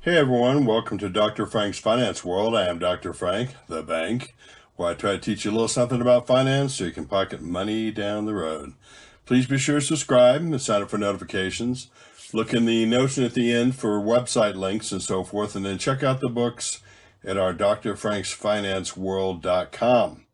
Hey everyone, welcome to Dr. Frank's Finance World. I am Dr. Frank, the bank, where I try to teach you a little something about finance so you can pocket money down the road. Please be sure to subscribe and sign up for notifications. Look in the notion at the end for website links and so forth, and then check out the books at our drfranksfinanceworld.com.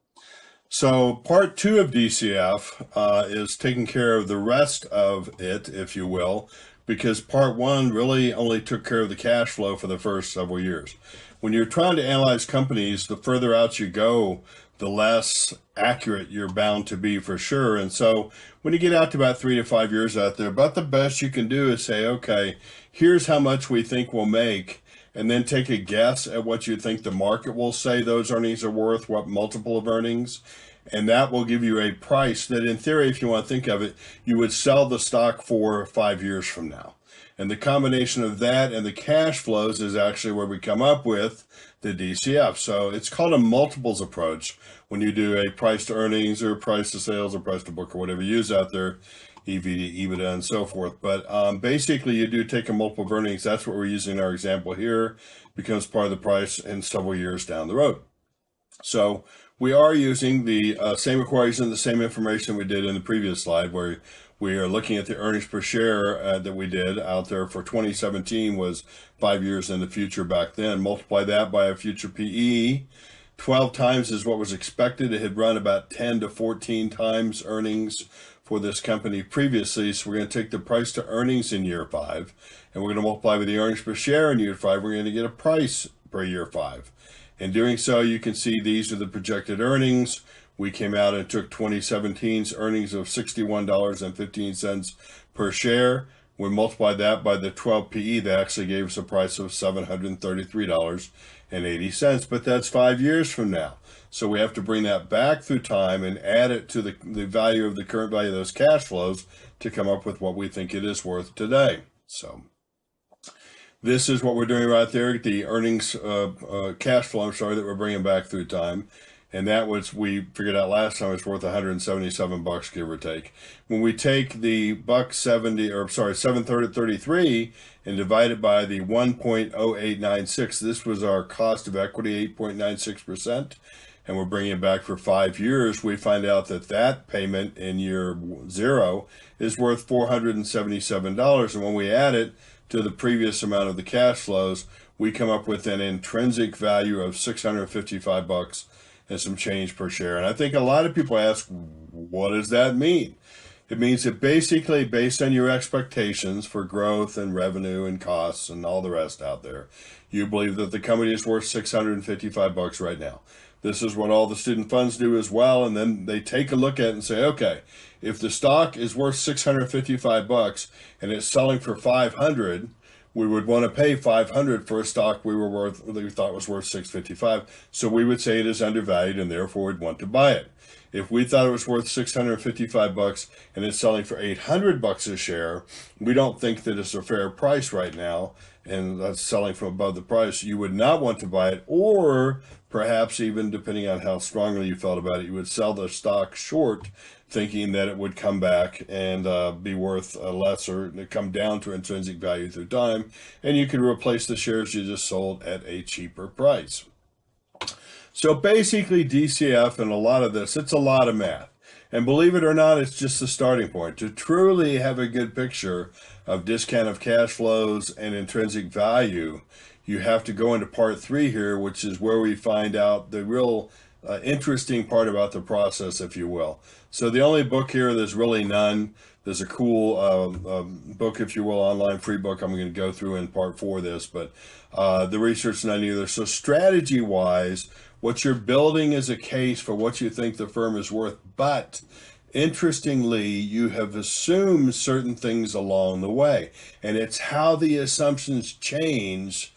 So part two of DCF is taking care of the rest of it, if you will, because part one really only took care of the cash flow for the first several years. When you're trying to analyze companies, the further out you go, the less accurate you're bound to be for sure. And so when you get out to about 3 to 5 years out there, about the best you can do is say, okay, here's how much we think we'll make, and then take a guess at what you think the market will say those earnings are worth, what multiple of earnings, and that will give you a price that in theory, if you want to think of it, you would sell the stock for 5 years from now. And the combination of that and the cash flows is actually where we come up with the DCF. So it's called a multiples approach when you do a price to earnings or price to sales or price to book or whatever you use out there, EV to EBITDA and so forth. But basically you do take a multiple of earnings. That's what we're using in our example here, becomes part of the price in several years down the road. So we are using the same equation, the same information we did in the previous slide, where we are looking at the earnings per share that we did out there for 2017 was 5 years in the future back then. Multiply that by a future PE. 12 times is what was expected. It had run about 10 to 14 times earnings for this company previously. So we're going to take the price to earnings in year 5, and we're going to multiply with the earnings per share in year 5. We're going to get a price per year 5. In doing so, you can see these are the projected earnings. We came out and took 2017's earnings of $61.15 per share. We multiplied that by the 12 PE. That actually gave us a price of $733.80. But that's 5 years from now. So we have to bring that back through time and add it to the value of the current value of those cash flows to come up with what we think it is worth today. So this is what we're doing right there, the earnings cash flow, that we're bringing back through time. And that was, we figured out last time, it's worth $177, give or take. When we take the $733 and divide it by the 1.0896, this was our cost of equity, 8.96%. And we're bringing it back for 5 years. We find out that that payment in year 0 is worth $477. And when we add it to the previous amount of the cash flows, we come up with an intrinsic value of $655 and some change per share. And I think a lot of people ask, what does that mean? It means that basically, based on your expectations for growth and revenue and costs and all the rest out there, you believe that the company is worth $655 right now. This is what all the student funds do as well. And then they take a look at it and say, okay, if the stock is worth $655 and it's selling for $500, we would want to pay $500 for a stock we thought was worth $655. So we would say it is undervalued and therefore we'd want to buy it. If we thought it was worth $655 and it's selling for $800 a share, we don't think that it's a fair price right now, and that's selling from above the price. You would not want to buy it, or perhaps even depending on how strongly you felt about it, you would sell the stock short, thinking that it would come back and be worth lesser, and come down to intrinsic value through time, and you could replace the shares you just sold at a cheaper price. So basically DCF and a lot of this, it's a lot of math. And believe it or not, it's just the starting point. To truly have a good picture of discount of cash flows and intrinsic value, you have to go into part 3 here, which is where we find out the real interesting part about the process, if you will. So the only book here, there's really none. There's a cool book, if you will, online free book I'm going to go through in part 4 of this, but the research none either. So strategy-wise, what you're building is a case for what you think the firm is worth, but interestingly, you have assumed certain things along the way, and it's how the assumptions change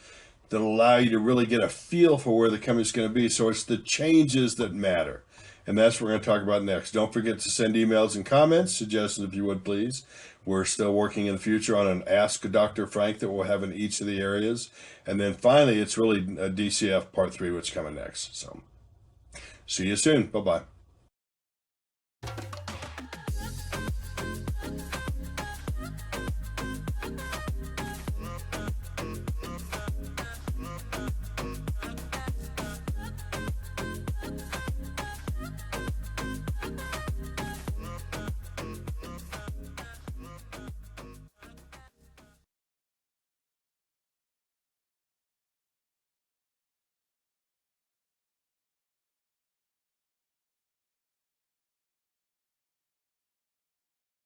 that allow you to really get a feel for where the company's going to be. So it's the changes that matter. And that's what we're going to talk about next. Don't forget to send emails and comments, suggestions if you would, please. We're still working in the future on an Ask Dr. Frank that we'll have in each of the areas. And then finally, it's really a DCF Part 3, which is coming next. So see you soon. Bye-bye.